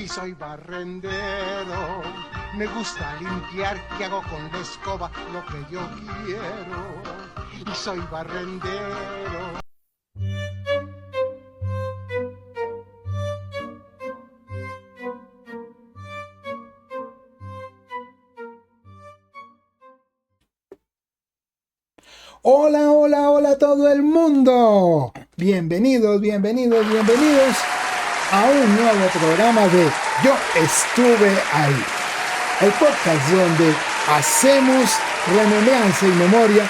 y soy barrendero. Me gusta limpiar y hago con la escoba lo que yo quiero. Y soy barrendero. Hola, hola, hola a todo el mundo. Bienvenidos, bienvenidos, bienvenidos a un nuevo programa de Yo Estuve Ahí. El podcast donde hacemos remembranza y memoria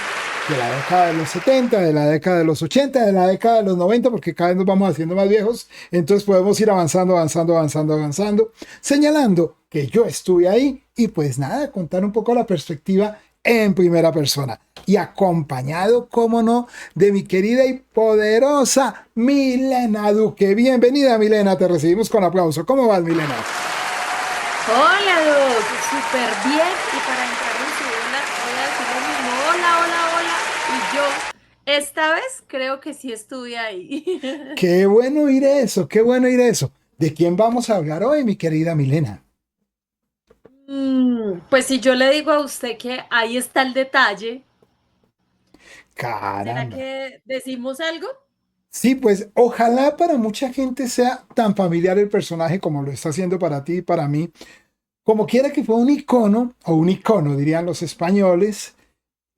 de la década de los 70, de la década de los 80, de la década de los 90, porque cada vez nos vamos haciendo más viejos, entonces podemos ir avanzando, señalando que yo estuve ahí y pues nada, contar un poco la perspectiva en primera persona. Y acompañado, como no, de mi querida y poderosa Milena Duque. Bienvenida, Milena, te recibimos con aplauso. ¿Cómo vas, Milena? Hola, Doc, súper bien. Y para entrar en su onda, voy a decir lo mismo. Hola, hola, hola. Y yo, esta vez creo que sí estuve ahí. Qué bueno oír eso, qué bueno oír eso. ¿De quién vamos a hablar hoy, mi querida Milena? Pues si yo le digo a usted que ahí está el detalle, ¿será Caramba. que decimos algo? Sí, pues ojalá para mucha gente sea tan familiar el personaje como lo está haciendo para ti y para mí. Como quiera que fue un icono, o un icono dirían los españoles,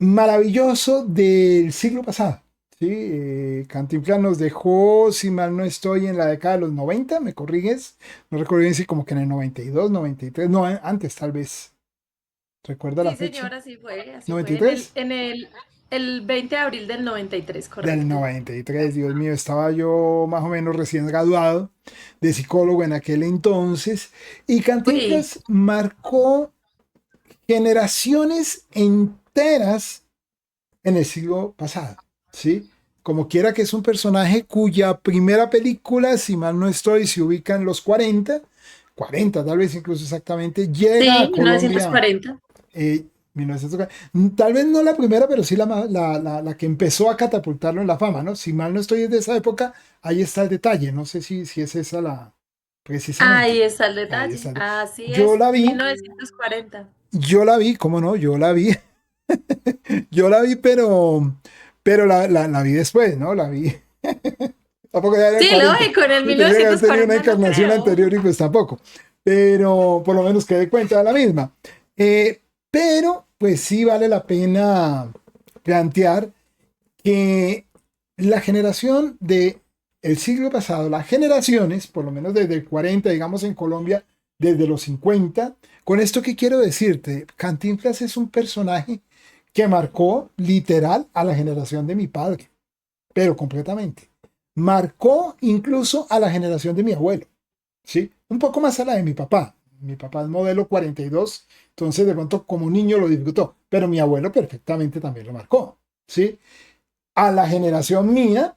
maravilloso del siglo pasado. ¿Sí? Cantinflas nos dejó, si mal no estoy, en la década de los 90, ¿me corriges? No recuerdo bien si como que en el 92, 93, no, antes tal vez. ¿Recuerda la Sí, fecha? señora, así fue, así fue. En el, 93. en el, el 20 de abril del 93, Del correcto. 93, Dios mío, estaba yo más o menos recién graduado de psicólogo en aquel entonces y Uy, Cantinflas marcó generaciones enteras en el siglo pasado, ¿sí? Como quiera que es un personaje cuya primera película, si mal no estoy, se ubica en los 40, 40 tal vez incluso exactamente, llega a sí, Colombia 1940. 1940. Tal vez no la primera, pero sí la que empezó a catapultarlo en la fama, ¿no? Si mal no estoy de esa época, ahí está el detalle. No sé si es esa la precisamente. Ahí está el Ahí está. detalle. Así Yo es, la vi, 1940. ¿cómo no? Yo la vi, yo la vi, pero la vi después, ¿no? La vi. Tampoco ya era el Sí, 40. lógico, en el Tendría que haber tenido una 1940 no encarnación creo. anterior y pues tampoco. Pero por lo menos quedé cuenta de la misma. Pero pues sí vale la pena plantear que la generación de el siglo pasado, las generaciones, por lo menos desde el 40, digamos en Colombia, desde los 50, con esto que quiero decirte, Cantinflas es un personaje que marcó literal a la generación de mi padre, pero completamente. Marcó incluso a la generación de mi abuelo, ¿sí? Un poco más a la de mi papá. Mi papá es modelo 42, entonces de pronto como niño lo disfrutó, pero mi abuelo perfectamente también lo marcó, ¿sí? A la generación mía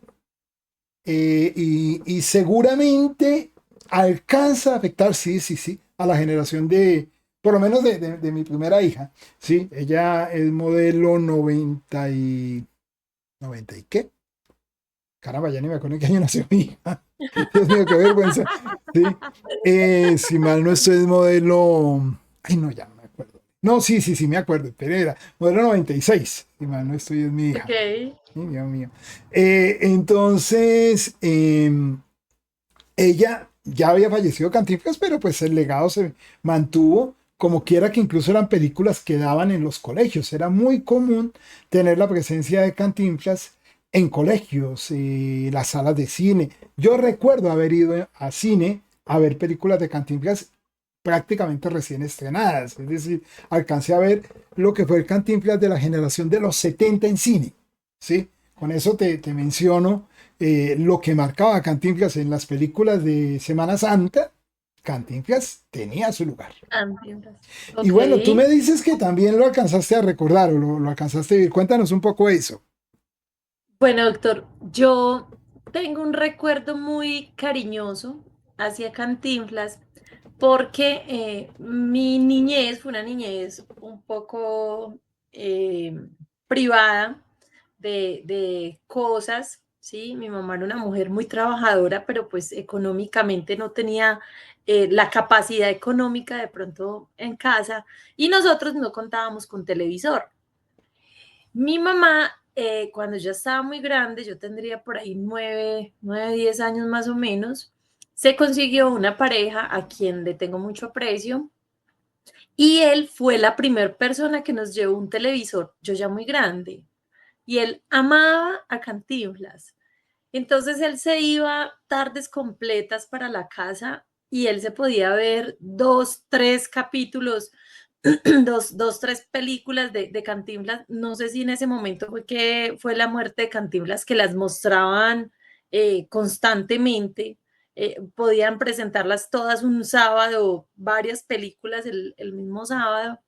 y seguramente alcanza a afectar, sí, a la generación de, por lo menos de mi primera hija, ¿sí? Ella es modelo 90 y qué. Caramba, ya ni me acuerdo en qué año nació mi hija. Dios mío, qué vergüenza. ¿Sí? Si mal no estoy, es modelo. Ay, no, ya no me acuerdo. No, sí, me acuerdo. Pero era modelo 96. Si mal no estoy, es mi Ok. hija. Sí, Dios mío. Entonces, ella ya había fallecido Cantinflas, pero pues el legado se mantuvo. Como quiera que incluso eran películas que daban en los colegios. Era muy común tener la presencia de Cantinflas en colegios, las salas de cine. Yo recuerdo haber ido a cine a ver películas de Cantinflas prácticamente recién estrenadas. Es decir, alcancé a ver lo que fue el Cantinflas de la generación de los 70 en cine. ¿Sí? Con eso te menciono lo que marcaba Cantinflas en las películas de Semana Santa. Cantinflas tenía su lugar. Cantinflas. Y Ok. bueno, tú me dices que también lo alcanzaste a recordar o lo alcanzaste a vivir. Cuéntanos un poco eso. Bueno, doctor, yo tengo un recuerdo muy cariñoso hacia Cantinflas porque mi niñez fue una niñez un poco eh, privada de cosas. ¿sí? Mi mamá era una mujer muy trabajadora, pero pues económicamente no tenía la capacidad económica de pronto en casa y nosotros no contábamos con televisor. Mi mamá, cuando ya estaba muy grande, yo tendría por ahí 10 años más o menos, se consiguió una pareja a quien le tengo mucho aprecio y él fue la primera persona que nos llevó un televisor, yo ya muy grande, y él amaba a Cantinflas. Entonces él se iba tardes completas para la casa y él se podía ver 2, 3 capítulos, dos, tres películas de Cantinflas. No sé si en ese momento fue que fue la muerte de Cantinflas, que las mostraban constantemente. Podían presentarlas todas un sábado, varias películas el mismo sábado.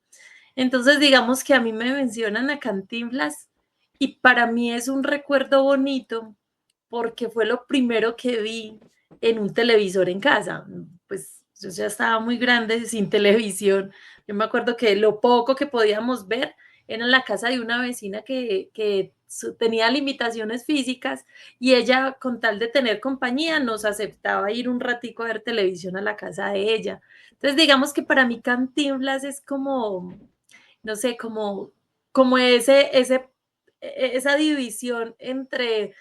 Entonces, digamos que a mí me mencionan a Cantinflas y para mí es un recuerdo bonito porque fue lo primero que vi en un televisor en casa. Pues yo ya estaba muy grande sin televisión. Yo me acuerdo que lo poco que podíamos ver era en la casa de una vecina que tenía limitaciones físicas y ella, con tal de tener compañía, nos aceptaba ir un ratico a ver televisión a la casa de ella. Entonces, digamos que para mí Cantinflas es como, no sé, como esa división entre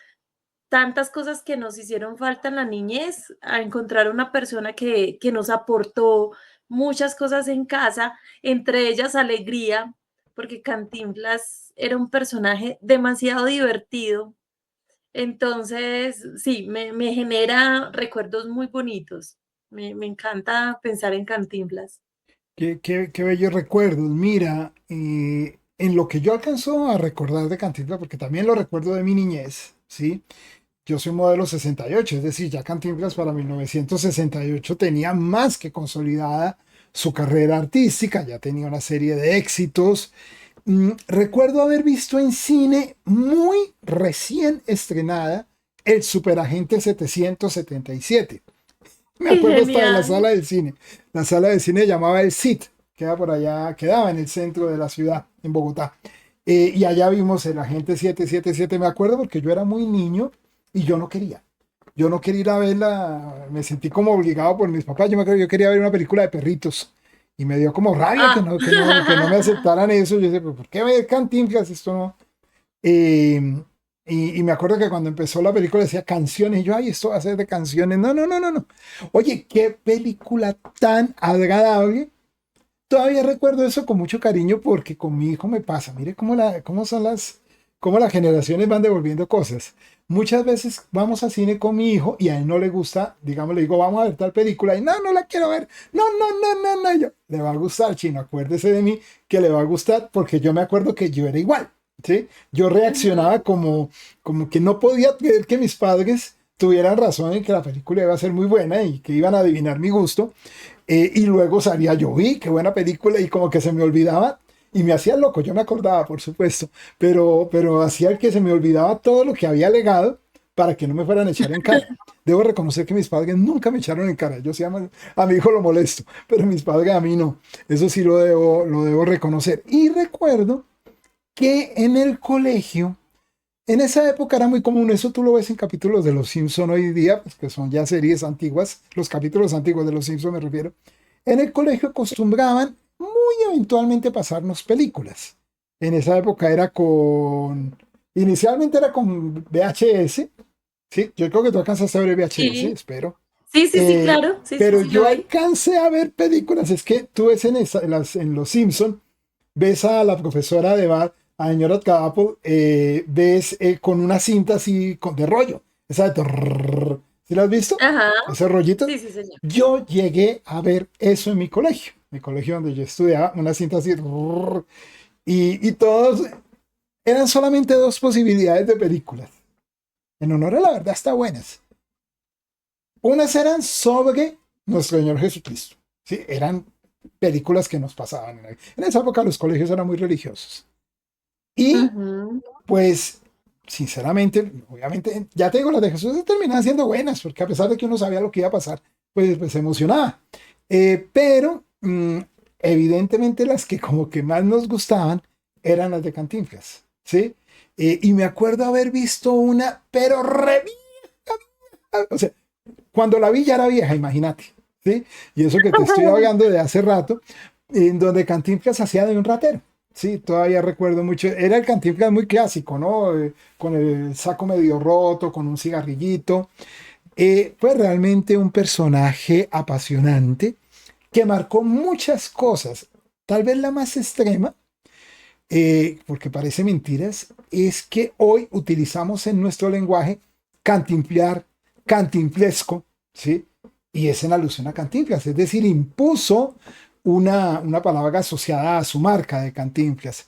tantas cosas que nos hicieron falta en la niñez, a encontrar una persona que nos aportó muchas cosas en casa, entre ellas alegría, porque Cantinflas era un personaje demasiado divertido. Entonces, sí, me genera recuerdos muy bonitos. Me encanta pensar en Cantinflas. Qué bellos recuerdos. Mira, en lo que yo alcanzo a recordar de Cantinflas, porque también lo recuerdo de mi niñez, ¿sí? Yo soy modelo 68, es decir, ya Cantinflas para 1968 tenía más que consolidada su carrera artística, ya tenía una serie de éxitos. Recuerdo haber visto en cine muy recién estrenada El Superagente 777. Me ¡Qué acuerdo hasta de la genial! sala del cine. La sala de cine llamaba El CIT, queda por allá, quedaba en el centro de la ciudad, en Bogotá. Y allá vimos El Agente 777. Me acuerdo porque yo era muy niño y yo no quería. Yo no quería ir a verla, me sentí como obligado por mis papás. Yo me acuerdo, yo quería ver una película de perritos y me dio como rabia Ah. que no me aceptaran eso. Yo decía, "¿Pero por qué ver Cantinflas? Esto no". Eh, y me acuerdo que cuando empezó la película decía canciones, y yo, ay, esto va a ser de canciones. No, no, no, no, no. Oye, qué película tan agradable. Todavía recuerdo eso con mucho cariño porque con mi hijo me pasa. Mire cómo las generaciones van devolviendo cosas. Muchas veces vamos al cine con mi hijo y a él no le gusta, digamos, le digo, vamos a ver tal película y no, no la quiero ver. No, no, no, no, no. Yo, le va a gustar, chino, acuérdese de mí que le va a gustar porque yo me acuerdo que yo era igual. ¿Sí? Yo reaccionaba Ujú. como que no podía creer que mis padres tuvieran razón en que la película iba a ser muy buena y que iban a adivinar mi gusto. Y luego salía yo, vi qué buena película y como que se me olvidaba y me hacía loco, yo me acordaba por supuesto, pero hacía el que se me olvidaba todo lo que había legado para que no me fueran a echar en cara. Debo reconocer que mis padres nunca me echaron en cara, yo sí a mi hijo lo molesto, pero mis padres a mí no, eso sí lo debo reconocer. Y recuerdo que en el colegio, en esa época era muy común, eso tú lo ves en capítulos de Los Simpson hoy día, pues que son ya series antiguas, los capítulos antiguos de Los Simpson me refiero. En el colegio acostumbraban muy eventualmente pasarnos películas. En esa época era inicialmente era con VHS, ¿sí? Yo creo que tú alcanzaste a ver VHS, Sí, espero. sí, sí, sí, claro. Sí, sí, Pero sí, lo yo vi. alcancé a ver películas, es que tú ves en Los Simpson, ves a la profesora de Bart, a señora Apple, ves con una cinta así de rollo, esa de trrrr, ¿sí la has visto? Ajá. Ese rollito. Sí, sí, señor. Yo llegué a ver eso en mi colegio donde yo estudiaba, una cinta así, trrrr, y todos eran solamente dos posibilidades de películas. En honor a la verdad, está buenas. Unas eran sobre nuestro Señor Jesucristo, ¿sí? Eran películas que nos pasaban. En esa época los colegios eran muy religiosos. Y Ujú. pues, sinceramente, obviamente, ya te digo, las de Jesús terminaban siendo buenas, porque a pesar de que uno sabía lo que iba a pasar, pues se emocionaba. Pero, evidentemente, las que como que más nos gustaban eran las de Cantinflas. ¿sí? Y me acuerdo haber visto una, pero re vieja, o sea, cuando la vi ya era vieja, imagínate, ¿sí? Y eso que te estoy hablando de hace rato, en donde Cantinflas hacía de un ratero. Sí, todavía recuerdo mucho. Era el Cantinflas muy clásico, ¿no? Con el saco medio roto, con un cigarrillito. Fue realmente un personaje apasionante que marcó muchas cosas. Tal vez la más extrema, porque parece mentiras, es que hoy utilizamos en nuestro lenguaje cantinflar, cantinflesco, ¿sí? Y es en alusión a Cantinflas, es decir, impuso una palabra asociada a su marca de Cantinflas.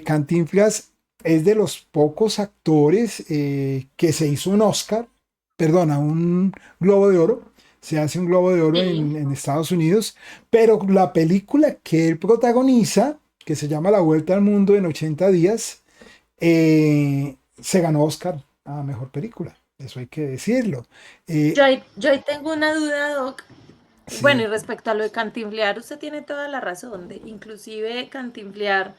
Cantinflas es de los pocos actores que se hizo un Oscar, perdona, un Globo de Oro. Se hace un Globo de Oro Sí. en Estados Unidos, pero la película que él protagoniza, que se llama La Vuelta al Mundo en 80 días, se ganó Oscar a Mejor Película. Eso hay que decirlo. Eh, Yo ahí tengo una duda, Doc. Bueno, y sí, respecto a lo de cantinflear, usted tiene toda la razón. Inclusive cantinflear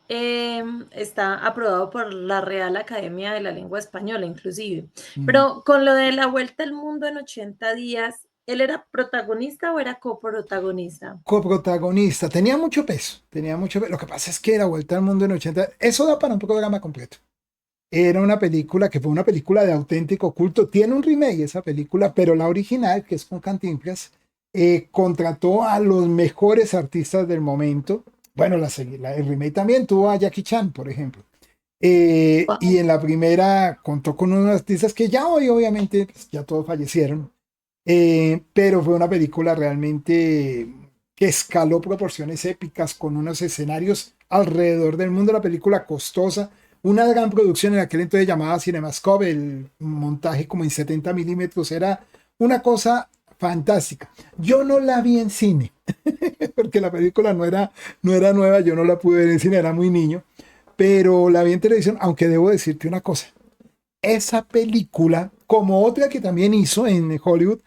está aprobado por la Real Academia de la Lengua Española, inclusive. mm, Pero con lo de la vuelta al mundo en 80 días, ¿él era protagonista o era coprotagonista? coprotagonista. Tenía mucho peso, tenía mucho peso. Lo que pasa es que La Vuelta al Mundo en 80, eso da para un programa completo. Era una película que fue una película de auténtico culto. Tiene un remake esa película, pero la original, que es con Cantinflas, contrató a los mejores artistas del momento. Bueno, el remake también tuvo a Jackie Chan, por ejemplo. Y Wow. en la primera contó con unos artistas que ya hoy obviamente pues, ya todos fallecieron, pero fue una película realmente que escaló proporciones épicas con unos escenarios alrededor del mundo. La película costosa, una gran producción en aquel entonces llamada CinemaScope, el montaje como en 70 milímetros, era una cosa fantástica. Yo no la vi en cine, porque la película no era nueva, yo no la pude ver en cine, era muy niño, pero la vi en televisión, aunque debo decirte una cosa, esa película, como otra que también hizo en Hollywood,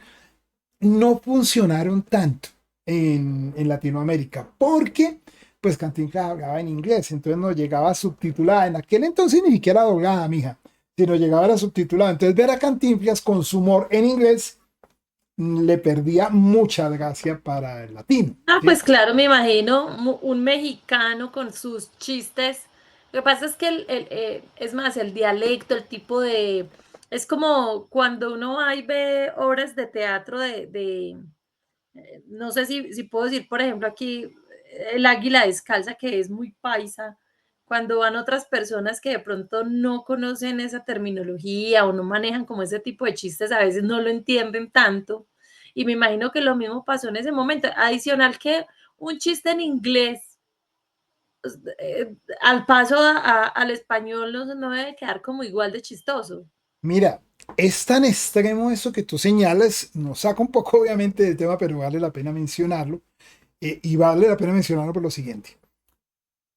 no funcionaron tanto en Latinoamérica, porque pues Cantinflas hablaba en inglés, entonces no llegaba subtitulada, en aquel entonces ni siquiera doblada, mija, sino llegaba la subtitulada, entonces ver a Cantinflas con su humor en inglés le perdía mucha gracia para el latino, Ah, ¿sí? pues claro, me imagino un mexicano con sus chistes. Lo que pasa es que es más, el dialecto, el tipo de... Es como cuando uno va y ve obras de teatro no sé si puedo decir, por ejemplo, aquí El Águila Descalza, que es muy paisa, cuando van otras personas que de pronto no conocen esa terminología o no manejan como ese tipo de chistes, a veces no lo entienden tanto. Y me imagino que lo mismo pasó en ese momento. Adicional que un chiste en inglés, pues, al paso al español no debe quedar como igual de chistoso. Mira, es tan extremo eso que tú señalas, nos saca un poco obviamente del tema, pero vale la pena mencionarlo. Y vale la pena mencionarlo por lo siguiente.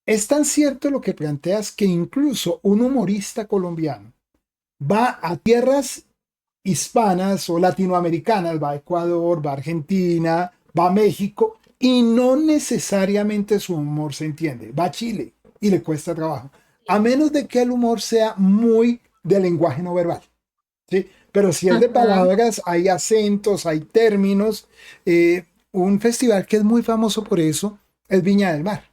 Es tan cierto lo que planteas que incluso un humorista colombiano va a tierras hispanas o latinoamericanas, va a Ecuador, va a Argentina, va a México y no necesariamente su humor se entiende. Va a Chile y le cuesta trabajo, a menos de que el humor sea muy de lenguaje no verbal. ¿Sí? Pero si es de Ujú. palabras, hay acentos, hay términos. Un festival que es muy famoso por eso es Viña del Mar.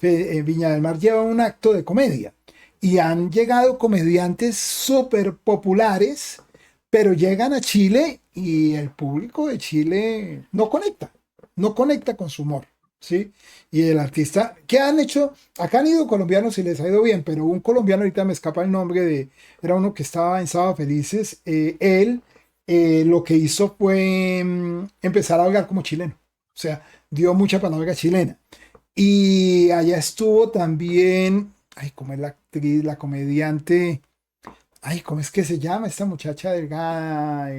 Viña del Mar lleva un acto de comedia y han llegado comediantes súper populares, pero llegan a Chile y el público de Chile no conecta con su humor. ¿Sí? Y el artista, ¿qué han hecho? Acá han ido colombianos y les ha ido bien, pero un colombiano, ahorita me escapa el nombre era uno que estaba en Sábado Felices, él lo que hizo fue empezar a hablar como chileno, o sea, dio mucha palabra chilena. Y allá estuvo también, ay, ¿cómo es la actriz, la comediante? Ay, ¿cómo es que se llama esta muchacha delgada?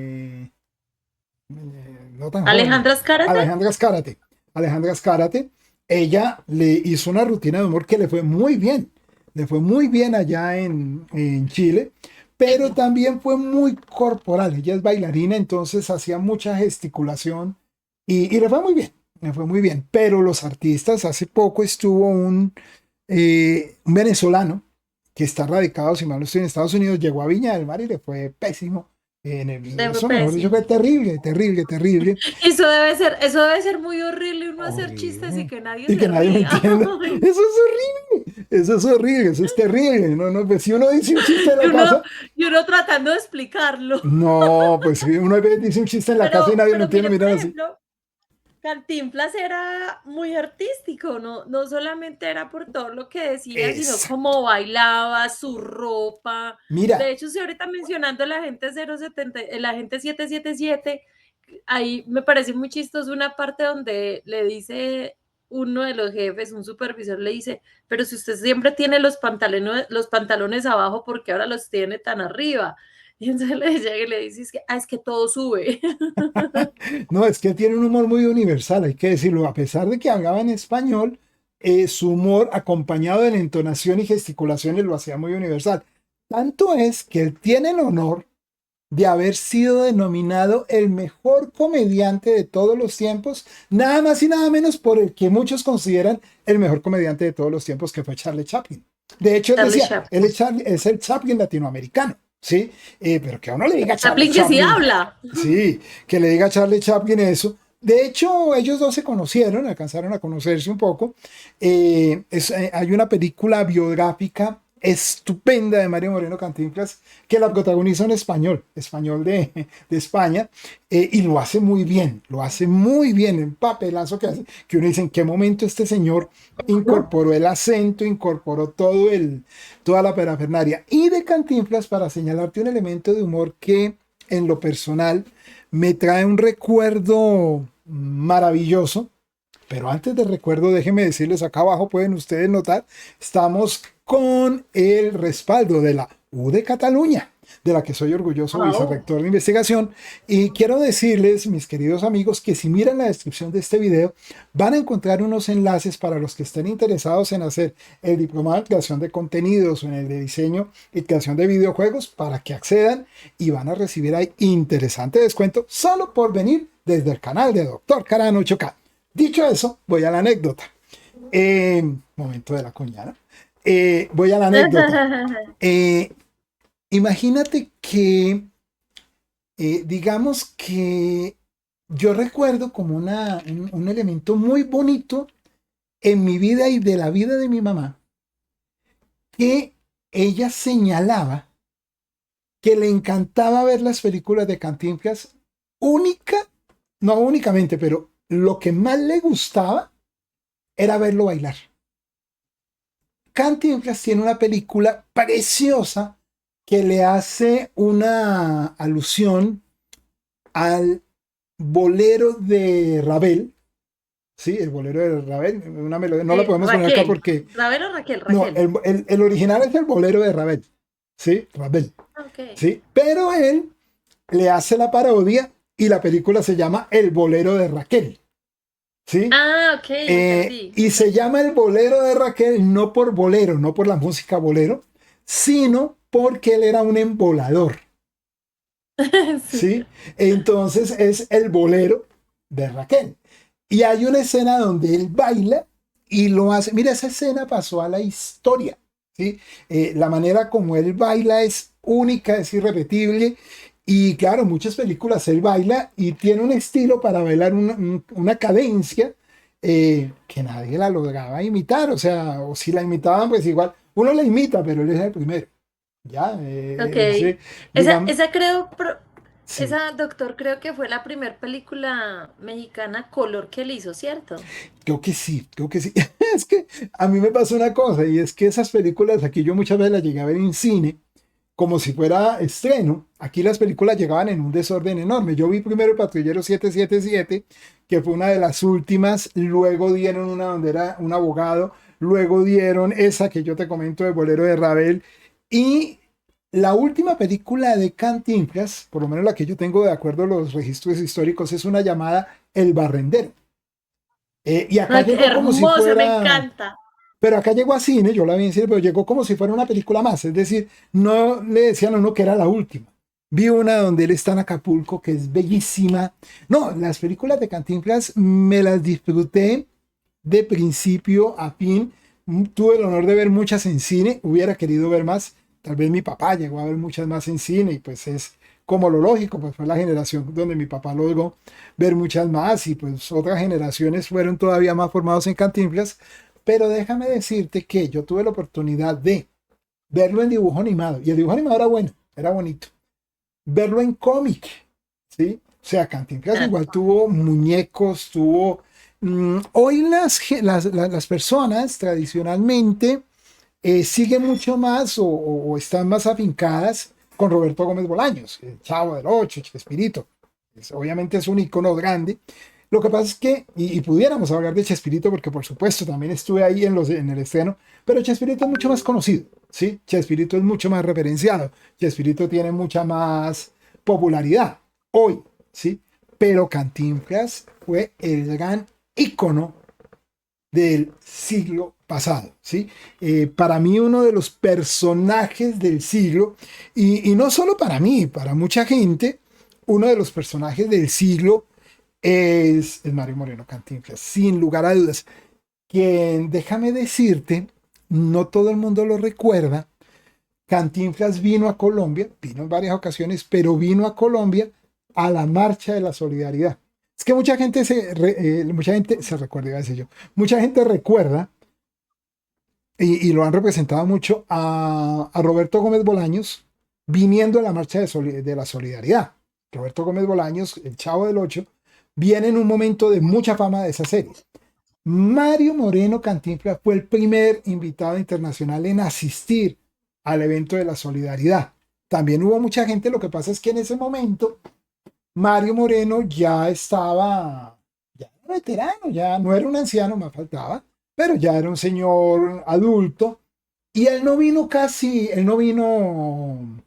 No tan joven, Alejandra Azcárate. Alejandra Azcárate. Alejandra Azcárate, ella le hizo una rutina de humor que le fue muy bien allá en Chile, pero también fue muy corporal. Ella es bailarina, entonces hacía mucha gesticulación y le fue muy bien, le fue muy bien. Pero los artistas, hace poco estuvo un venezolano que está radicado, si mal no estoy, en Estados Unidos, llegó a Viña del Mar y le fue pésimo. De Eso, mejor dicho, pésimo. fue terrible, terrible, terrible. Eso debe ser muy horrible uno hacer chistes y Horrible. que nadie Y que se nadie me ría. entienda. Eso es horrible. Eso es horrible. Eso es terrible. No, no, pues si uno dice un chiste en Y la uno, casa, y uno tratando de explicarlo. no, pues si uno dice un chiste en la casa y nadie lo Pero entiende, mire, por miran así. ejemplo, Cantinflas era muy artístico, no solamente era por todo lo que decía, sino Exacto. cómo bailaba, su ropa. De Mira, hecho, si ahorita mencionando el agente 070, el agente 777, ahí me parece muy chistoso una parte donde le dice uno de los jefes, un supervisor, le dice, pero si usted siempre tiene los pantalones abajo, ¿por qué ahora los tiene tan arriba? Y entonces le llega y le dice, es que todo sube. no, es que tiene un humor muy universal, hay que decirlo. A pesar de que hablaba en español, su humor acompañado de la entonación y gesticulaciones lo hacía muy universal. Tanto es que él tiene el honor de haber sido denominado el mejor comediante de todos los tiempos, nada más y nada menos por el que muchos consideran el mejor comediante de todos los tiempos, que fue Charlie Chaplin. De hecho, él Charlie decía, Chaplin. es el Chaplin latinoamericano, ¿sí? Pero que a uno le diga Charlie Chaplin que sí Chaplin, habla. sí, que le diga Charlie Chaplin eso. De hecho, ellos dos se conocieron, alcanzaron a conocerse un poco. Hay una película biográfica estupenda de Mario Moreno Cantinflas que la protagoniza un español de España, y lo hace muy bien, el papelazo que hace, que uno dice en qué momento este señor incorporó el acento, incorporó toda la parafernaria. Y de Cantinflas, para señalarte un elemento de humor que en lo personal me trae un recuerdo maravilloso. Pero antes del recuerdo, déjenme decirles, acá abajo pueden ustedes notar, estamos con el respaldo de la U de Cataluña, de la que soy orgulloso Wow. vicerrector de investigación. Y quiero decirles, mis queridos amigos, que si miran la descripción de este video, van a encontrar unos enlaces para los que estén interesados en hacer el diplomado en creación de contenidos o en el de diseño y creación de videojuegos, para que accedan y van a recibir ahí interesante descuento solo por venir desde el canal de Doctor Carano 8K. Dicho eso, voy a la anécdota. Momento de la cuñada. Voy a la anécdota. Eh, Imagínate que, digamos que yo recuerdo como un elemento muy bonito en mi vida y de la vida de mi mamá, que ella señalaba que le encantaba ver las películas de Cantinflas no únicamente, pero lo que más le gustaba era verlo bailar. Cantinflas tiene una película preciosa que le hace una alusión al bolero de Ravel. Sí, el bolero de Ravel, una melodía, no la podemos poner acá Raquel. porque ¿Ravel o Raquel? no, Raquel. el original es el bolero de Ravel, sí, Ravel, Ok. sí, pero él le hace la parodia y la película se llama El bolero de Raquel, sí. Ah, ok, entendí. Y se llama el bolero de Raquel no por bolero, no por la música bolero, sino porque él era un embolador, Sí. ¿sí? Entonces es el bolero de Raquel. Y hay una escena donde él baila y lo hace. Mira, esa escena pasó a la historia, ¿sí? La manera como él baila es única, es irrepetible. Y claro, muchas películas él baila y tiene un estilo para bailar una cadencia que nadie la lograba imitar. O sea, o si la imitaban, pues igual, uno la imita, pero él es el primero. Ya, Ok. digamos, Esa creo, sí. esa doctor creo que fue la primera película mexicana color que él hizo, ¿cierto? Creo que sí, creo que sí. Es que a mí me pasó una cosa y es que esas películas aquí yo muchas veces las llegué a ver en cine como si fuera estreno. Aquí las películas llegaban en un desorden enorme. Yo vi primero el Patrullero 777, que fue una de las últimas, luego dieron una donde era un abogado, luego dieron esa que yo te comento de Bolero de Ravel y la última película de Cantinflas, por lo menos la que yo tengo de acuerdo a los registros históricos, es una llamada El Barrendero. Y acá Ay, qué llegó como si hermosa, me fuera, encanta. pero acá llegó a cine, yo la vi en cine, pero llegó como si fuera una película más, es decir, no le decían a uno que era la última. Vi una donde él está en Acapulco, que es bellísima. No, las películas de Cantinflas me las disfruté de principio a fin, tuve el honor de ver muchas en cine, hubiera querido ver más, tal vez mi papá llegó a ver muchas más en cine y pues es como lo lógico, pues fue la generación donde mi papá logró ver muchas más y pues otras generaciones fueron todavía más formados en Cantinflas, pero déjame decirte que yo tuve la oportunidad de verlo en dibujo animado y el dibujo animado era bueno, era bonito, verlo en cómic, ¿sí? O sea, Cantinflas Ah, igual tuvo muñecos, tuvo... hoy las personas tradicionalmente siguen mucho más o están más afincadas con Roberto Gómez Bolaños, el Chavo del Ocho, Chespirito. Obviamente es un icono grande. Lo que pasa es que, y pudiéramos hablar de Chespirito, porque por supuesto también estuve ahí en el estreno, pero Chespirito es mucho más conocido, ¿sí? Chespirito es mucho más referenciado, Chespirito tiene mucha más popularidad hoy, ¿sí? Pero Cantinflas fue el gran ícono del siglo pasado, ¿sí? Para mí uno de los personajes del siglo, y no solo para mí, para mucha gente, uno de los personajes del siglo es Mario Moreno Cantinflas, sin lugar a dudas. Quien, déjame decirte, no todo el mundo lo recuerda, Cantinflas vino a Colombia, vino en varias ocasiones, pero vino a Colombia a la Marcha de la Solidaridad. Es que mucha gente se recuerda, iba a decir yo, mucha gente recuerda, y lo han representado mucho, a Roberto Gómez Bolaños viniendo a la Marcha de la Solidaridad. Roberto Gómez Bolaños, el Chavo del Ocho, viene en un momento de mucha fama de esa serie. Mario Moreno Cantinflas fue el primer invitado internacional en asistir al evento de la solidaridad. También hubo mucha gente, lo que pasa es que en ese momento Mario Moreno ya estaba, ya era veterano, ya no era un anciano, me faltaba, pero ya era un señor adulto y él no vino él no vino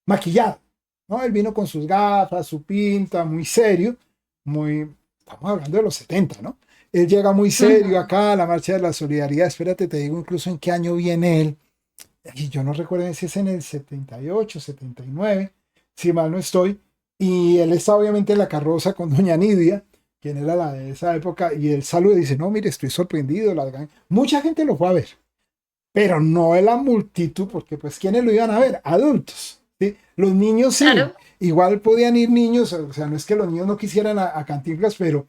maquillado, ¿no? Él vino con sus gafas, su pinta, muy serio, muy, estamos hablando de los 70, ¿no? Él llega muy serio ujú. acá a la Marcha de la Solidaridad, espérate, te digo incluso en qué año viene él, y yo no recuerdo si es en el 78, 79, si mal no estoy, y él está obviamente en la carroza con doña Nidia, quien era la de esa época, y él saluda y dice, no, mire, estoy sorprendido, mucha gente lo fue a ver, pero no en la multitud, porque pues ¿quiénes lo iban a ver? Adultos, ¿sí? Los niños sí, Claro. igual podían ir niños, o sea, no es que los niños no quisieran a Cantinflas, pero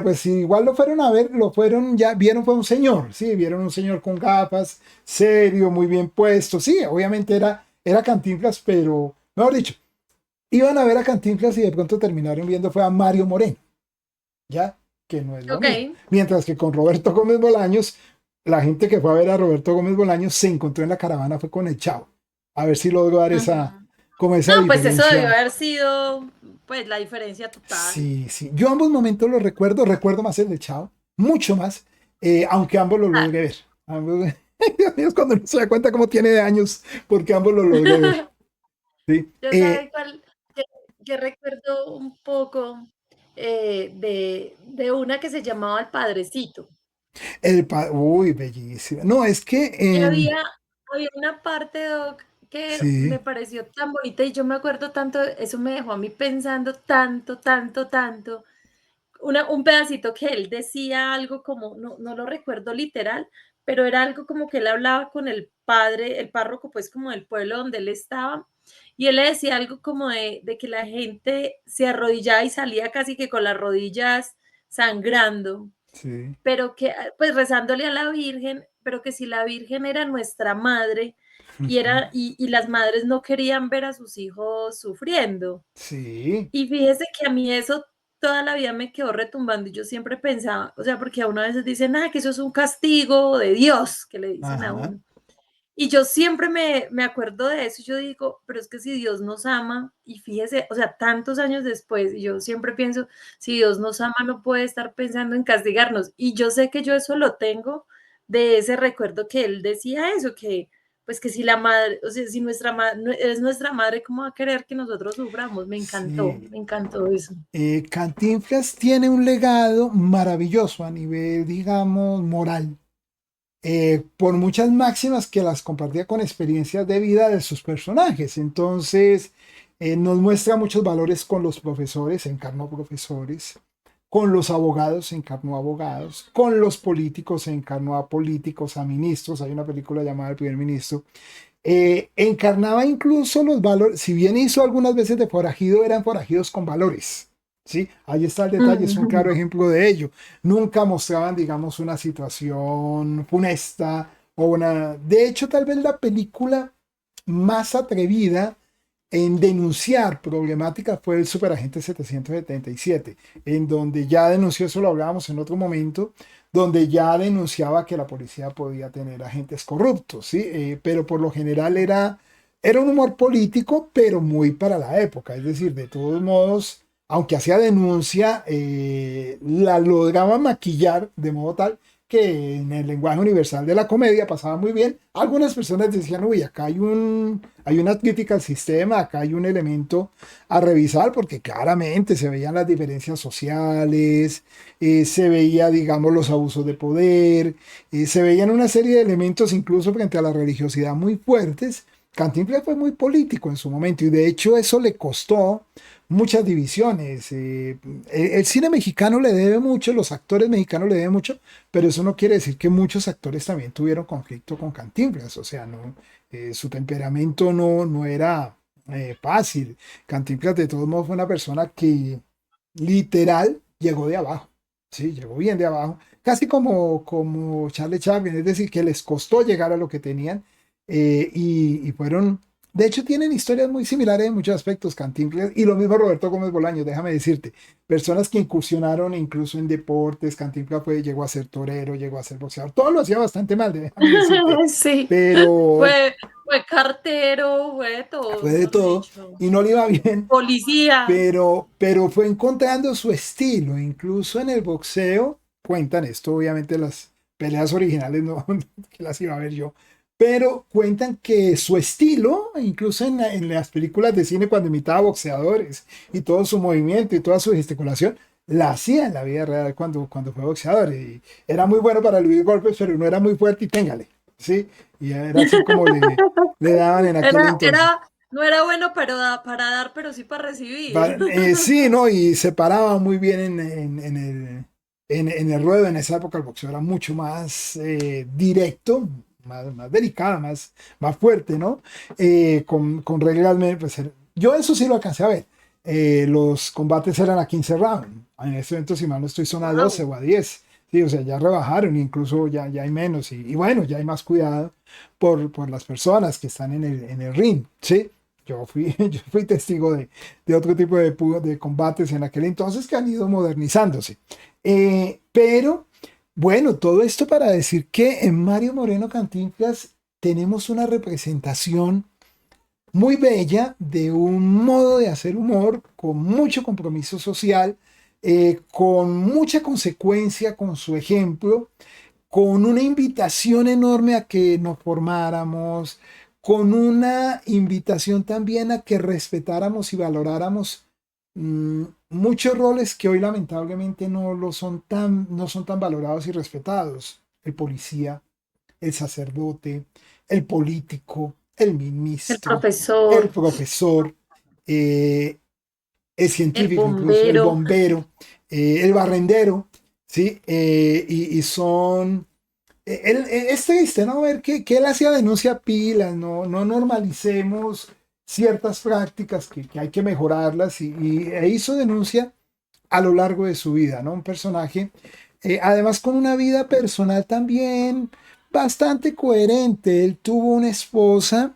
pues si igual lo fueron a ver, lo fueron, ya vieron fue un señor, sí, vieron un señor con gafas, serio, muy bien puesto, sí, obviamente era Cantinflas, pero, mejor dicho, iban a ver a Cantinflas y de pronto terminaron viendo fue a Mario Moreno, ya, que no es lo Ok. mismo. Mientras que con Roberto Gómez Bolaños, la gente que fue a ver a Roberto Gómez Bolaños se encontró en la caravana fue con el Chavo, a ver si logro dar Ujú. como esa No, pues eso debió diferencia. haber sido, pues, la diferencia total. Sí, sí. Yo ambos momentos los recuerdo más el de Chao, mucho más, aunque ambos los Claro. logré ver. Ambos, Dios mío, es cuando uno se da cuenta cómo tiene de años, porque ambos los logré ver. ¿Sí? Yo sabe cuál, que, que recuerdo un poco de una que se llamaba El Padrecito. Uy, bellísima. No, es que, Y había una parte, Doc, que me sí, pareció tan bonita y yo me acuerdo tanto, eso me dejó a mí pensando tanto, tanto, tanto. Un pedacito que él decía algo como, no, no lo recuerdo literal, pero era algo como que él hablaba con el padre, el párroco, pues como del pueblo donde él estaba, y él le decía algo como de que la gente se arrodillaba y salía casi que con las rodillas sangrando, sí. pero que, pues rezándole a la Virgen, pero que si la Virgen era nuestra madre y las madres no querían ver a sus hijos sufriendo. Sí, Y fíjese que a mí eso toda la vida me quedó retumbando y yo siempre pensaba, o sea, porque a uno a veces dicen, que eso es un castigo de Dios, que le dicen a ajá, uno. Y yo siempre me acuerdo de eso y yo digo, pero es que si Dios nos ama, y fíjese, o sea, tantos años después, y yo siempre pienso, si Dios nos ama, no puede estar pensando en castigarnos. Y yo sé que yo eso lo tengo de ese recuerdo que él decía eso, que pues que si la madre, o sea, si nuestra madre es nuestra madre, ¿cómo va a querer que nosotros suframos? sí. Me encantó eso. Cantinflas tiene un legado maravilloso a nivel, digamos, moral. Por muchas máximas que las compartía con experiencias de vida de sus personajes. Entonces, nos muestra muchos valores con los profesores, encarnó profesores, con los abogados se encarnó a abogados, con los políticos se encarnó a políticos, a ministros. Hay una película llamada El primer ministro. Encarnaba incluso los valores, si bien hizo algunas veces de forajido, eran forajidos con valores. ¿Sí? Ahí está el detalle, es un claro ejemplo de ello. Nunca mostraban, digamos, una situación funesta o una... De hecho, tal vez la película más atrevida en denunciar problemáticas fue el Superagente 777, en donde ya denunció, eso lo hablábamos en otro momento, donde ya denunciaba que la policía podía tener agentes corruptos, ¿sí? Pero por lo general era un humor político, pero muy para la época, es decir, de todos modos, aunque hacía denuncia, la lograba maquillar de modo tal que en el lenguaje universal de la comedia pasaba muy bien. Algunas personas decían, uy, acá hay una crítica al sistema, acá hay un elemento a revisar, porque claramente se veían las diferencias sociales, se veía, digamos, los abusos de poder, se veían una serie de elementos incluso frente a la religiosidad muy fuertes. Cantinflas fue muy político en su momento y de hecho eso le costó muchas divisiones. El cine mexicano le debe mucho, los actores mexicanos le deben mucho, pero eso no quiere decir que muchos actores también tuvieron conflicto con Cantinflas, o sea, no, su temperamento no era fácil. Cantinflas de todos modos fue una persona que literal llegó de abajo, sí, llegó bien de abajo, casi como Charlie Chaplin, es decir, que les costó llegar a lo que tenían y fueron, de hecho tienen historias muy similares en muchos aspectos, Cantinflas y lo mismo Roberto Gómez Bolaños, déjame decirte, personas que incursionaron incluso en deportes. Cantinflas llegó a ser torero, llegó a ser boxeador, todo lo hacía bastante mal, déjame decirte, Sí, pero fue cartero, fue fue todo, de mejor todo dicho. y no le iba bien, Policía. pero fue encontrando su estilo, incluso en el boxeo, cuentan esto, obviamente las peleas originales no, que las iba a ver yo, pero cuentan que su estilo, incluso en las películas de cine cuando imitaba boxeadores y todo su movimiento y toda su gesticulación, la hacía en la vida real cuando fue boxeador. Y era muy bueno para eludir golpes, pero no era muy fuerte y téngale, ¿sí? Y era así como le daban en aquel entonces. No era bueno para dar, pero sí para recibir. Sí, ¿no? Y se paraba muy bien en el ruedo. En esa época el boxeo era mucho más directo, más delicado, más fuerte, ¿no? Con reglas, pues, yo eso sí lo alcancé a ver. Los combates eran a 15 rounds. En este momento, si mal no estoy, son a 12 Wow. o a 10. Sí, o sea, ya rebajaron, incluso ya hay menos. Y bueno, ya hay más cuidado por las personas que están en el ring, ¿sí? Yo fui testigo de otro tipo de combates en aquel entonces que han ido modernizándose. Pero bueno, todo esto para decir que en Mario Moreno Cantinflas tenemos una representación muy bella de un modo de hacer humor con mucho compromiso social, con mucha consecuencia con su ejemplo, con una invitación enorme a que nos formáramos, con una invitación también a que respetáramos y valoráramos muchos roles que hoy lamentablemente no son tan valorados y respetados. El policía, el sacerdote, el político, el El ministro, el profesor, profesor, eh, el el científico, incluso el bombero. bombero, el barrendero, ¿sí? Y son es triste, ¿no? Ver que él hacía denuncia pilas, no normalicemos ciertas prácticas que hay que mejorarlas e hizo denuncia a lo largo de su vida, ¿no? Un personaje, además con una vida personal también bastante coherente. Él tuvo una esposa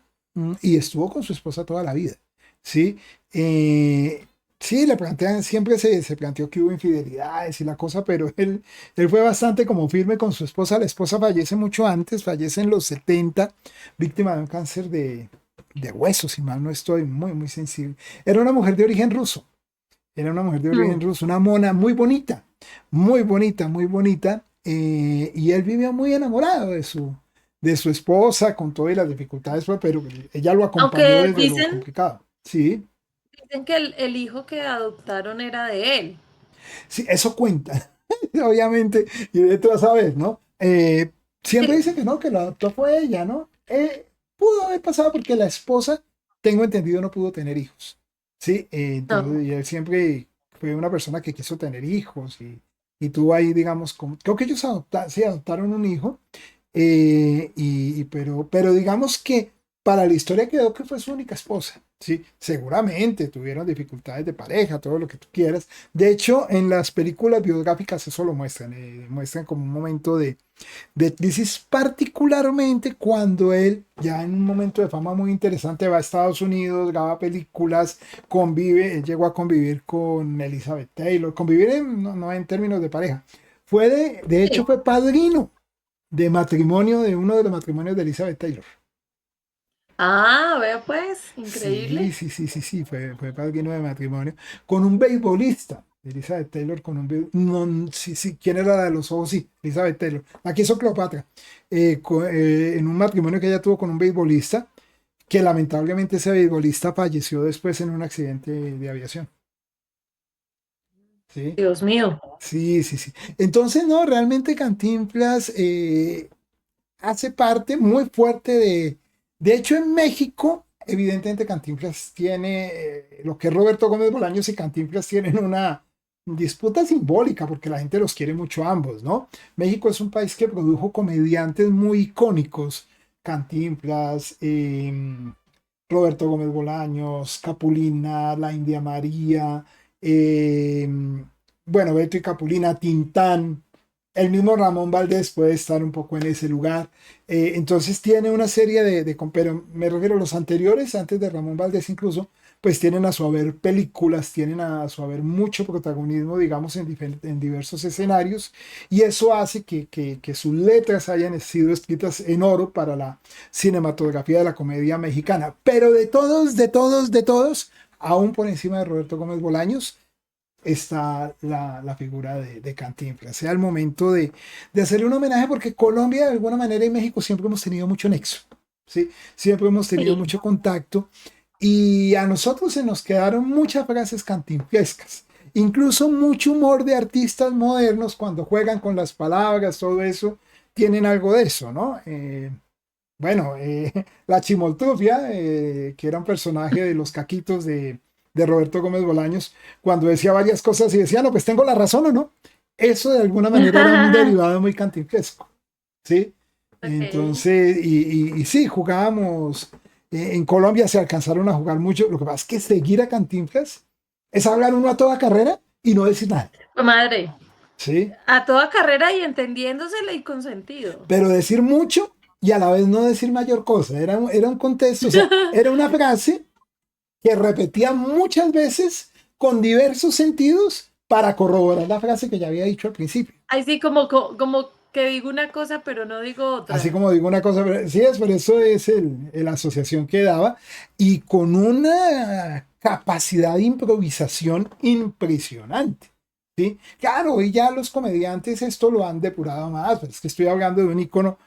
y estuvo con su esposa toda la vida, ¿sí? Sí, le plantean, siempre se planteó que hubo infidelidades y la cosa, pero él fue bastante como firme con su esposa. La esposa fallece mucho antes, fallece en los 70, víctima de un cáncer de hueso, si mal no estoy, muy, muy sensible. Era una mujer de origen ruso, era una mujer de origen Mm. ruso, una mona muy bonita, muy bonita, muy bonita. Y él vivió muy enamorado de su esposa, con todas las dificultades, pero ella lo acompañó Aunque desde lo complicado. Sí, dicen que el hijo que adoptaron era de él. sí, eso cuenta, obviamente, y de tú a saber, ¿no? Siempre Sí. dice que no, que lo adoptó fue ella, ¿no? Pudo haber pasado porque la esposa, tengo entendido, no pudo tener hijos, ¿sí? No. Entonces, y él siempre fue una persona que quiso tener hijos y tuvo ahí, digamos, creo que ellos sí, adoptaron un hijo, pero digamos que para la historia quedó que fue su única esposa. Sí, seguramente tuvieron dificultades de pareja, todo lo que tú quieras. De hecho, en las películas biográficas eso lo muestran, muestran como un momento de crisis, particularmente cuando él, ya en un momento de fama muy interesante, va a Estados Unidos, graba películas, convive, él llegó a convivir con Elizabeth Taylor, convivir no en términos de pareja, de hecho Sí. fue padrino de matrimonio de uno de los matrimonios de Elizabeth Taylor. Ah, vea pues, Sí, increíble. sí, sí, sí, sí, fue padrino de matrimonio con un beisbolista. Elizabeth Taylor con un no, sí, sí, ¿quién era la de los ojos? Sí, Elizabeth Taylor. Aquí hizo Cleopatra. En un matrimonio que ella tuvo con un beisbolista, que lamentablemente ese beisbolista falleció después en un accidente de aviación. Sí, Dios mío. sí, sí, sí. Entonces, no, realmente Cantinflas hace parte muy fuerte de hecho en México, evidentemente Cantinflas tiene, lo que es Roberto Gómez Bolaños y Cantinflas tienen una disputa simbólica porque la gente los quiere mucho a ambos, ¿no? México es un país que produjo comediantes muy icónicos, Cantinflas, Roberto Gómez Bolaños, Capulina, la India María, eh, bueno, Beto y Capulina, Tintán, el mismo Ramón Valdés puede estar un poco en ese lugar. Entonces tiene una serie pero me refiero a los anteriores, antes de Ramón Valdés incluso, pues tienen a su haber películas, tienen a su haber mucho protagonismo, digamos, en diversos escenarios, y eso hace que sus letras hayan sido escritas en oro para la cinematografía de la comedia mexicana. Pero de todos, aún por encima de Roberto Gómez Bolaños, está la figura de Cantinflas. Sea el momento de hacerle un homenaje porque Colombia de alguna manera y México siempre hemos tenido mucho nexo, ¿sí? Siempre hemos tenido Sí. mucho contacto y a nosotros se nos quedaron muchas frases cantinflescas. Incluso mucho humor de artistas modernos cuando juegan con las palabras, todo eso, tienen algo de eso, ¿no? Bueno, la Chimoltrufia, que era un personaje de los caquitos de Roberto Gómez Bolaños, cuando decía varias cosas y decía, no, pues tengo la razón o no. Eso de alguna manera era un derivado muy cantinflesco, ¿sí? Ok. Entonces, y sí, jugábamos, en Colombia se alcanzaron a jugar mucho, lo que pasa es que seguir a Cantinflas es hablar uno a toda carrera y no decir nada, Madre, ¿sí? a toda carrera y entendiéndosela y con sentido. Pero decir mucho y a la vez no decir mayor cosa, era un contexto, o sea, era una frase que repetía muchas veces con diversos sentidos para corroborar la frase que ya había dicho al principio. Ay, sí, como que digo una cosa, pero no digo Así otra. como digo una cosa, sí es, por eso es la asociación que daba y con una capacidad de improvisación impresionante. ¿Sí? Claro, hoy ya los comediantes esto lo han depurado más, pero es que estoy hablando de un icono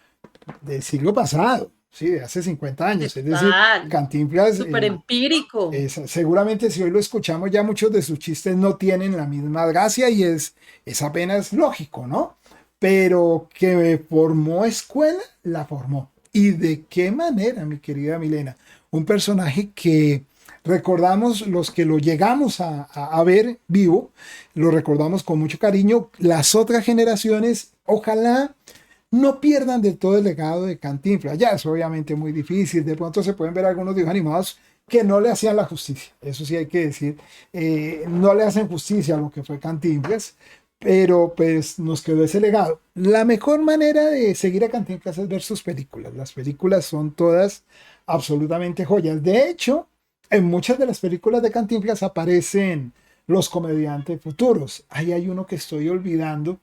del siglo pasado, ¿sí? De hace 50 Sí, años, es decir, total. Cantinflas, Súper empírico. seguramente si hoy lo escuchamos ya muchos de sus chistes no tienen la misma gracia y es apenas lógico, ¿no? Pero que formó escuela, la formó. ¿Y de qué manera, mi querida Milena? Un personaje que recordamos los que lo llegamos a ver vivo, lo recordamos con mucho cariño. Las otras generaciones, ojalá no pierdan del todo el legado de Cantinflas. Ya es obviamente muy difícil. De pronto se pueden ver algunos dibujos animados que no le hacían la justicia. Eso sí hay que decir. No le hacen justicia a lo que fue Cantinflas. Pero pues nos quedó ese legado. La mejor manera de seguir a Cantinflas es ver sus películas. Las películas son todas absolutamente joyas. De hecho, en muchas de las películas de Cantinflas aparecen los comediantes futuros. Ahí hay uno que estoy olvidando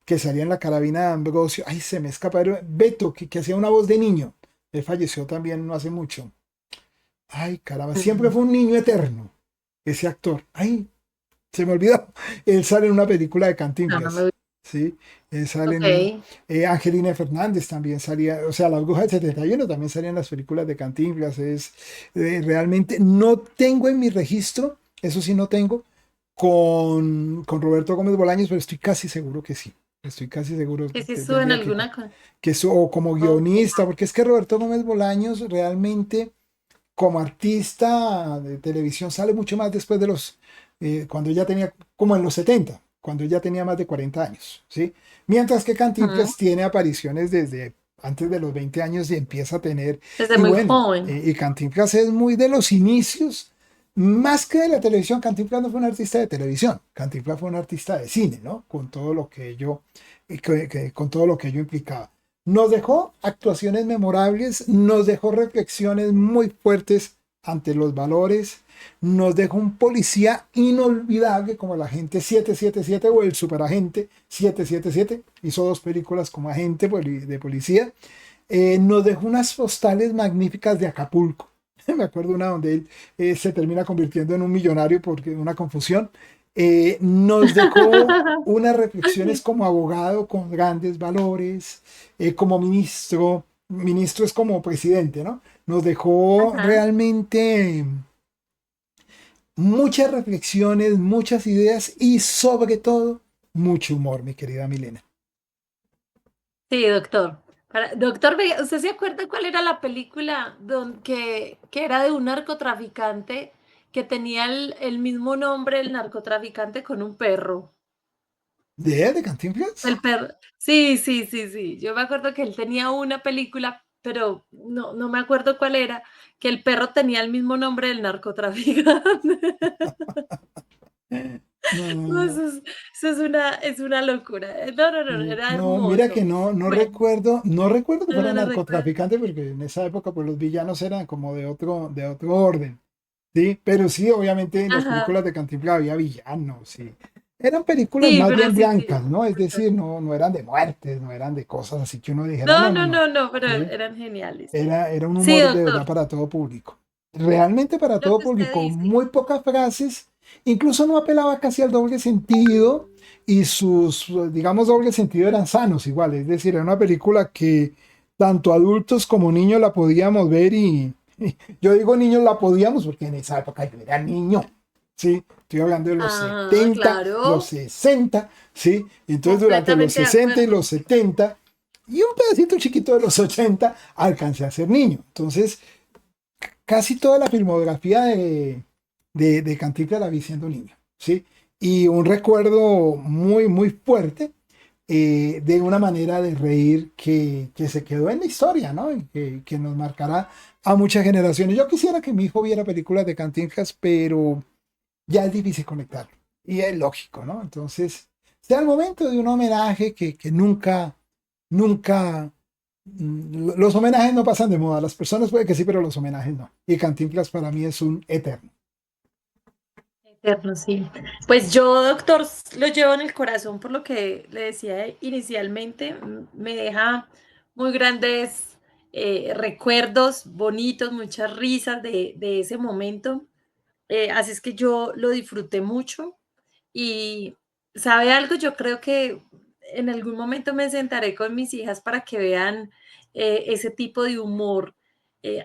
que salía en la carabina de Ambrosio. Ay, se me escapa. Beto, que hacía una voz de niño. Él falleció también no hace mucho. Ay, caramba, siempre Mm, fue un niño eterno, ese actor. Ay, se me olvidó. Él sale en una película de no, no me Cantinflas. gusta. Sí, él sale Ok. en Angelina Fernández también salía, o sea, la bruja del 71 también salía en las películas de Cantinflas. Realmente no tengo en mi registro, eso sí no tengo, con Roberto Gómez Bolaños, pero estoy casi seguro que sí. Estoy casi seguro, Que si estuve en tendría que alguna cosa. o como Ok. guionista, porque es que Roberto Gómez Bolaños realmente como artista de televisión sale mucho más después cuando ya tenía, como en los 70, cuando ya tenía más de 40 años, ¿sí? Mientras que Ujú. Cantinflas tiene apariciones desde antes de los 20 años y empieza a tener, Desde y muy bueno, joven. y Cantinflas es muy de los inicios, más que de la televisión. Cantinflas no fue un artista de televisión, Cantinflas fue un artista de cine, ¿no? Con todo lo que ello, con todo lo que ello implicaba. Nos dejó actuaciones memorables, nos dejó reflexiones muy fuertes ante los valores, nos dejó un policía inolvidable como el agente 777 o el superagente 777. Hizo dos películas como agente de policía. Nos dejó unas postales magníficas de Acapulco. Me acuerdo una donde él se termina convirtiendo en un millonario porque una confusión. Nos dejó unas reflexiones como abogado con grandes valores, como ministro, ministro es como presidente, ¿no? Nos dejó Ajá. realmente muchas reflexiones, muchas ideas y sobre todo mucho humor, mi querida Milena. Sí, doctor. Doctor, ¿usted se acuerda cuál era la película que era de un narcotraficante que tenía el mismo nombre del narcotraficante con un perro? De Cantinflas? El perro. Sí, sí, sí, sí. Yo me acuerdo que él tenía una película, pero no me acuerdo cuál era, que el perro tenía el mismo nombre del narcotraficante. No, no, No, no. eso es una locura. No, era No, mira que hermoso. no, no Bueno, recuerdo, no recuerdo que fuera no lo recuerdo. narcotraficante porque en esa época pues los villanos eran como de otro orden, ¿sí? Pero sí, obviamente en las películas Ajá. de Cantinflas había villanos, sí. Eran películas Sí, más pero bien sí, sí. blancas, ¿no? Es decir, no, no eran de muertes, no eran de cosas así que uno dijera, No, no, no, no, no, no, no, pero ¿sí? eran geniales. Era un Sí, humor de doctor. verdad para todo público. Realmente para Lo todo que usted público, dice. muy pocas frases, incluso no apelaba casi al doble sentido y sus, digamos, doble sentido eran sanos igual. Es decir, era una película que tanto adultos como niños la podíamos ver y yo digo niños la podíamos porque en esa época yo era niño, ¿sí? Estoy hablando de los Ajá, 70, los claro. 60, ¿sí? Entonces durante los Completamente de 60 y acuerdo. los 70 y un pedacito chiquito de los 80 alcancé a ser niño. Entonces, casi toda la filmografía de Cantinflas la vi siendo niño, ¿sí? Y un recuerdo muy, muy fuerte de una manera de reír que se quedó en la historia, ¿no? Y que nos marcará a muchas generaciones. Yo quisiera que mi hijo viera películas de Cantinflas, pero ya es difícil conectarlo. Y es lógico, ¿no? Entonces, sea el momento de un homenaje que nunca, nunca, los homenajes no pasan de moda. Las personas puede que sí, pero los homenajes no. Y Cantinflas para mí es un eterno. Eterno, sí. Pues yo, doctor, lo llevo en el corazón por lo que le decía inicialmente. Me deja muy grandes recuerdos bonitos, muchas risas de ese momento. Así es que yo lo disfruté mucho. Y, ¿sabe algo? Yo creo que en algún momento me sentaré con mis hijas para que vean ese tipo de humor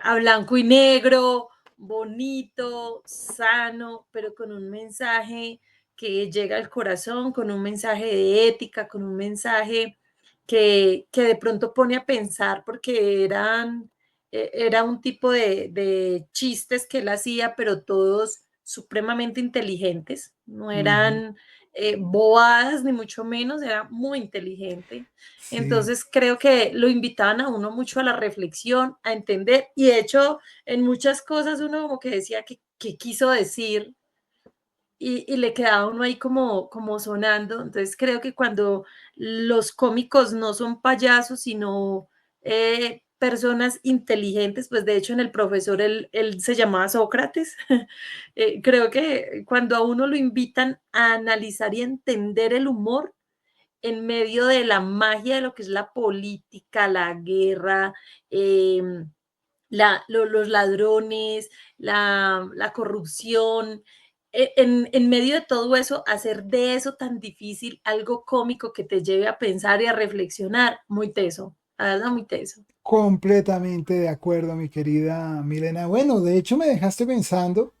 a blanco y negro, bonito, sano, pero con un mensaje que llega al corazón, con un mensaje de ética, con un mensaje que de pronto pone a pensar, porque era un tipo de chistes que él hacía, pero todos supremamente inteligentes, no Ujú. eran bobadas ni mucho menos, era muy inteligente. Sí, Entonces creo que lo invitaban a uno mucho a la reflexión, a entender, y de hecho en muchas cosas uno como que decía que quiso decir y le quedaba uno ahí como sonando. Entonces creo que cuando los cómicos no son payasos, sino personas inteligentes, pues de hecho en El Profesor él se llamaba Sócrates. Creo que cuando a uno lo invitan a analizar y entender el humor en medio de la magia de lo que es la política, la guerra, los ladrones, la corrupción, en medio de todo eso, hacer de eso tan difícil algo cómico que te lleve a pensar y a reflexionar, muy teso, la verdad, muy teso. completamente de acuerdo, mi querida Milena. Bueno, de hecho me dejaste pensando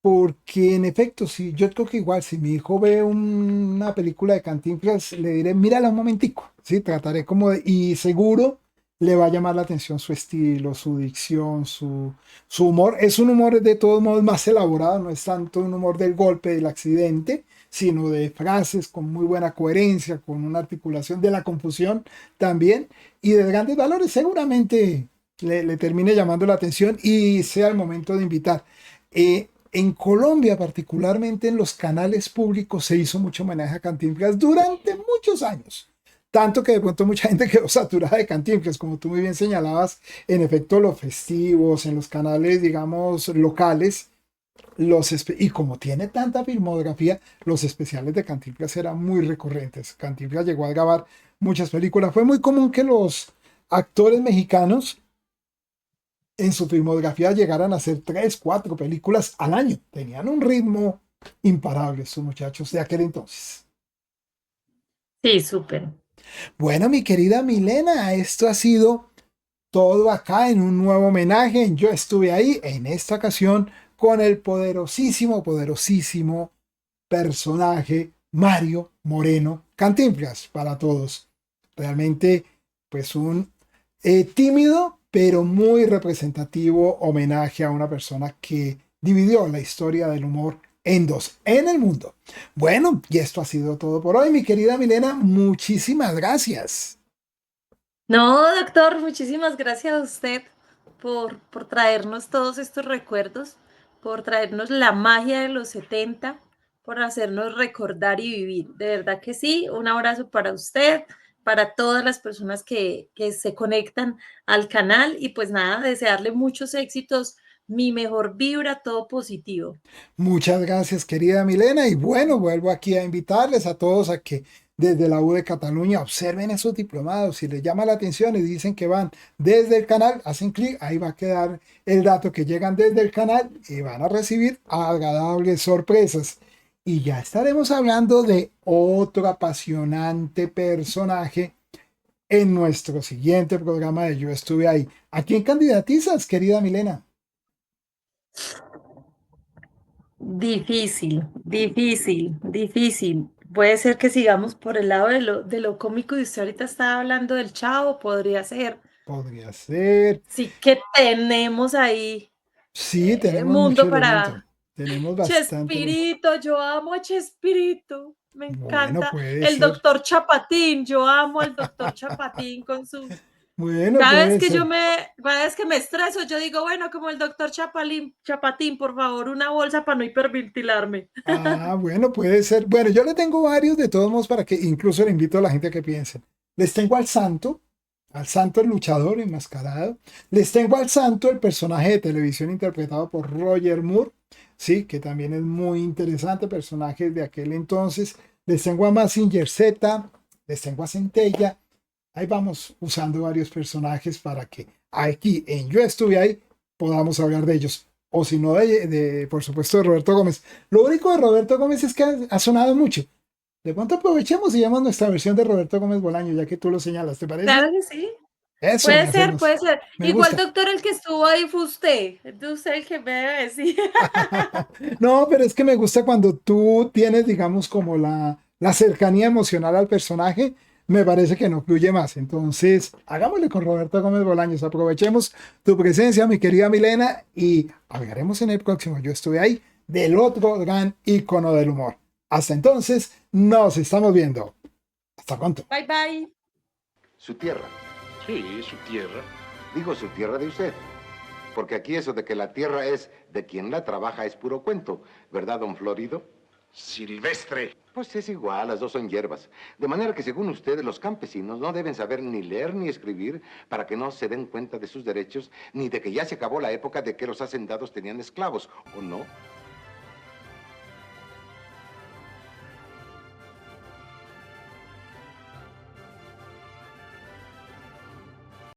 porque en efecto, si yo creo que igual si mi hijo ve una película de Cantinflas, le diré, mírala un momentico, sí, trataré como de, y seguro le va a llamar la atención su estilo, su dicción, su humor. Es un humor de todos modos más elaborado, no es tanto un humor del golpe, del accidente, sino de frases con muy buena coherencia, con una articulación de la confusión también y de grandes valores. Seguramente le termine llamando la atención y sea el momento de invitar. En Colombia, particularmente en los canales públicos, se hizo mucho homenaje a Cantinflas durante muchos años. Tanto que de pronto mucha gente quedó saturada de Cantinflas, como tú muy bien señalabas, en efecto los festivos, en los canales, digamos, locales, y como tiene tanta filmografía, los especiales de Cantinflas eran muy recurrentes. Cantinflas llegó a grabar muchas películas. Fue muy común que los actores mexicanos en su filmografía llegaran a hacer 3, 4 películas al año. Tenían un ritmo imparable estos muchachos de aquel entonces. Sí, súper. Bueno, mi querida Milena, esto ha sido todo acá en un nuevo homenaje. Yo estuve ahí en esta ocasión con el poderosísimo, poderosísimo personaje Mario Moreno Cantinflas para todos. Realmente, pues un tímido, pero muy representativo homenaje a una persona que dividió la historia del humor en dos en el mundo. Bueno, y esto ha sido todo por hoy, mi querida Milena. Muchísimas gracias. No, doctor, muchísimas gracias a usted por traernos todos estos recuerdos, por traernos la magia de los 70, por hacernos recordar y vivir. De verdad que sí, un abrazo para usted, para todas las personas que se conectan al canal y pues nada, desearle muchos éxitos, mi mejor vibra, todo positivo. Muchas gracias, querida Milena. Y bueno, vuelvo aquí a invitarles a todos a que desde la U de Cataluña observen esos diplomados. Si les llama la atención y dicen que van desde el canal, hacen clic, ahí va a quedar el dato que llegan desde el canal y van a recibir agradables sorpresas. Y ya estaremos hablando de otro apasionante personaje en nuestro siguiente programa de Yo Estuve Ahí. ¿A quién candidatizas, querida Milena? Difícil, difícil, difícil. Puede ser que sigamos por el lado de lo cómico y usted ahorita estaba hablando del Chavo, podría ser. Podría ser. Sí que tenemos ahí Sí, tenemos mucho mundo elemento. para Tenemos bastante elemento. Chespirito, yo amo a Chespirito, me Bueno, encanta. puede El ser. doctor Chapatín, yo amo al doctor Chapatín con su... Bueno, puede ser. Cada vez que me estreso, yo digo, bueno, como el doctor Chapatín, por favor, una bolsa para no hiperventilarme. Ah, bueno, puede ser. Bueno, yo le tengo varios de todos modos para que incluso le invito a la gente a que piensen. Les tengo al santo el luchador enmascarado. Les tengo al santo el personaje de televisión interpretado por Roger Moore, sí, que también es muy interesante, personaje de aquel entonces. Les tengo a Mazinger Z, les tengo a Centella. Ahí vamos usando varios personajes para que aquí en Yo Estuve Ahí podamos hablar de ellos. O si no, por supuesto, de Roberto Gómez. Lo único de Roberto Gómez es que ha sonado mucho. De pronto aprovechemos y llamamos nuestra versión de Roberto Gómez Bolaño, ya que tú lo señalas, ¿te parece? Claro que sí. Eso, Puede le ser, hacemos. puede ser. Me Igual, gusta. doctor, el que estuvo ahí fue usted. Entonces, usted el que me debe decir. No, pero es que me gusta cuando tú tienes, digamos, como la cercanía emocional al personaje, me parece que no fluye más. Entonces, hagámosle con Roberto Gómez Bolaños. Aprovechemos tu presencia, mi querida Milena, y hablaremos en el próximo. Yo estuve ahí del otro gran ícono del humor. Hasta entonces, nos estamos viendo. Hasta pronto. Bye, bye. Su tierra. Sí, su tierra. Digo su tierra de usted. Porque aquí eso de que la tierra es de quien la trabaja es puro cuento. ¿Verdad, don Florido? Silvestre. Pues es igual, las dos son hierbas. De manera que según usted, los campesinos no deben saber ni leer ni escribir para que no se den cuenta de sus derechos, ni de que ya se acabó la época de que los hacendados tenían esclavos, ¿o no?